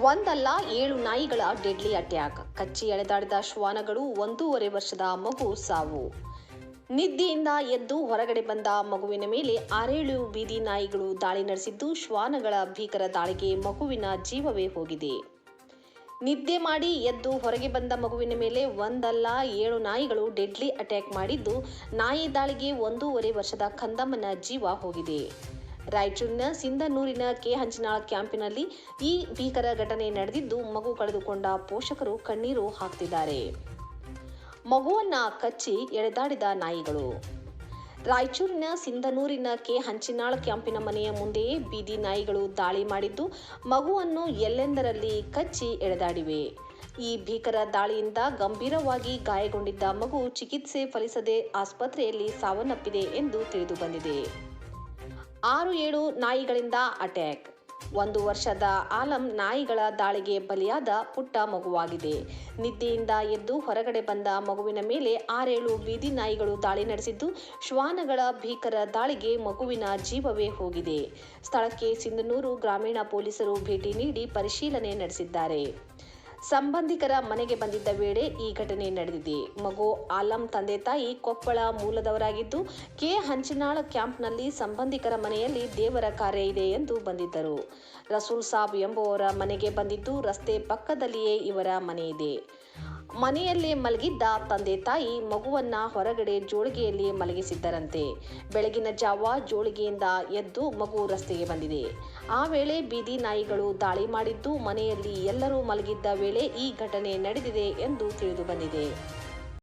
ಒಂದಲ್ಲ 7 ನಾಯಿಗಳ deadly attack. ಕಚ್ಚಿ ಎಳೆದಾಡಿದ ಶ್ವಾನಗಳು 1.5 ವರ್ಷದ ಮಗು ಸಾವು. ನಿದ್ದೆಯಿಂದ ಎದ್ದು ಹೊರಗಡೆ ಬಂದ ಮಗುವಿನ ಮೇಲೆ 6-7 ಬೀದಿ ನಾಯಿಗಳು ದಾಳಿ ನಡೆಸಿದ್ದು, ಶ್ವಾನಗಳ ಭೀಕರ ದಾಳಿಗೆ ಮಗುವಿನ ಜೀವವೇ ಹೋಗಿದೆ. ನಿದ್ದೆ ಮಾಡಿ ಎದ್ದು ಹೊರಗೆ ಬಂದ ಮಗುವಿನ ಮೇಲೆ ಒಂದಲ್ಲ 7 ನಾಯಿಗಳು ಡೆಡ್ಲಿ ಅಟ್ಯಾಕ್ ಮಾಡಿದ್ದು, ನಾಯಿ ದಾಳಿಗೆ 1.5 ವರ್ಷದ ಕಂದಮ್ಮನ ಜೀವ ಹೋಗಿದೆ. ರಾಯಚೂರಿನ ಸಿಂಧನೂರಿನ ಕೆ ಹಂಚಿನಾಳ ಕ್ಯಾಂಪಿನಲ್ಲಿ ಈ ಭೀಕರ ಘಟನೆ ನಡೆದಿದ್ದು, ಮಗು ಕಳೆದುಕೊಂಡ ಪೋಷಕರು ಕಣ್ಣೀರು ಹಾಕ್ತಿದ್ದಾರೆ. ಮಗುವನ್ನ ಕಚ್ಚಿ ಎಳೆದಾಡಿದ ನಾಯಿಗಳು. ರಾಯಚೂರಿನ ಸಿಂಧನೂರಿನ ಕೆ ಹಂಚಿನಾಳ ಕ್ಯಾಂಪಿನ ಮನೆಯ ಮುಂದೆಯೇ ಬೀದಿ ನಾಯಿಗಳು ದಾಳಿ ಮಾಡಿದ್ದು, ಮಗುವನ್ನು ಎಲ್ಲೆಂದರಲ್ಲಿ ಕಚ್ಚಿ ಎಳೆದಾಡಿವೆ. ಈ ಭೀಕರ ದಾಳಿಯಿಂದ ಗಂಭೀರವಾಗಿ ಗಾಯಗೊಂಡಿದ್ದ ಮಗು ಚಿಕಿತ್ಸೆ ಫಲಿಸದೆ ಆಸ್ಪತ್ರೆಯಲ್ಲಿ ಸಾವನ್ನಪ್ಪಿದೆ ಎಂದು ತಿಳಿದು ಬಂದಿದೆ. 6-7 ನಾಯಿಗಳಿಂದ ಅಟ್ಯಾಕ್. 1 ವರ್ಷದ ಆಲಂ ನಾಯಿಗಳ ದಾಳಿಗೆ ಬಲಿಯಾದ ಪುಟ್ಟ ಮಗುವಾಗಿದೆ. ನಿದ್ದೆಯಿಂದ ಎದ್ದು ಹೊರಗಡೆ ಬಂದ ಮಗುವಿನ ಮೇಲೆ 6-7 ಬೀದಿ ನಾಯಿಗಳು ದಾಳಿ ನಡೆಸಿದ್ದು, ಶ್ವಾನಗಳ ಭೀಕರ ದಾಳಿಗೆ ಮಗುವಿನ ಜೀವವೇ ಹೋಗಿದೆ. ಸ್ಥಳಕ್ಕೆ ಸಿಂಧನೂರು ಗ್ರಾಮೀಣ ಪೊಲೀಸರು ಭೇಟಿ ನೀಡಿ ಪರಿಶೀಲನೆ ನಡೆಸಿದ್ದಾರೆ. ಸಂಬಂಧಿಕರ ಮನೆಗೆ ಬಂದಿದ್ದ ವೇಳೆ ಈ ಘಟನೆ ನಡೆದಿದೆ. ಮಗು ಆಲಂ ತಂದೆ ತಾಯಿ ಕೊಪ್ಪಳ ಮೂಲದವರಾಗಿದ್ದು, ಕೆ ಹಂಚಿನಾಳ ಕ್ಯಾಂಪ್ನಲ್ಲಿ ಸಂಬಂಧಿಕರ ಮನೆಯಲ್ಲಿ ದೇವರ ಕಾರ್ಯ ಇದೆ ಎಂದು ಬಂದಿದ್ದರು. ರಸೂಲ್ ಸಾಬ್ ಎಂಬುವವರ ಮನೆಗೆ ಬಂದಿದ್ದು, ರಸ್ತೆ ಪಕ್ಕದಲ್ಲಿಯೇ ಇವರ ಮನೆ ಇದೆ. ಮನೆಯಲ್ಲೇ ಮಲಗಿದ್ದ ತಂದೆ ತಾಯಿ ಮಗುವನ್ನ ಹೊರಗಡೆ ಜೋಳಿಗೆಯಲ್ಲಿ ಮಲಗಿಸಿದ್ದರಂತೆ. ಬೆಳಗಿನ ಜಾವ ಜೋಳಿಗೆಯಿಂದ ಎದ್ದು ಮಗು ರಸ್ತೆಗೆ ಬಂದಿದೆ. ಆ ವೇಳೆ ಬೀದಿ ನಾಯಿಗಳು ದಾಳಿ ಮಾಡಿದ್ದು, ಮನೆಯಲ್ಲಿ ಎಲ್ಲರೂ ಮಲಗಿದ್ದ ವೇಳೆ ಈ ಘಟನೆ ನಡೆದಿದೆ ಎಂದು ತಿಳಿದು ಬಂದಿದೆ.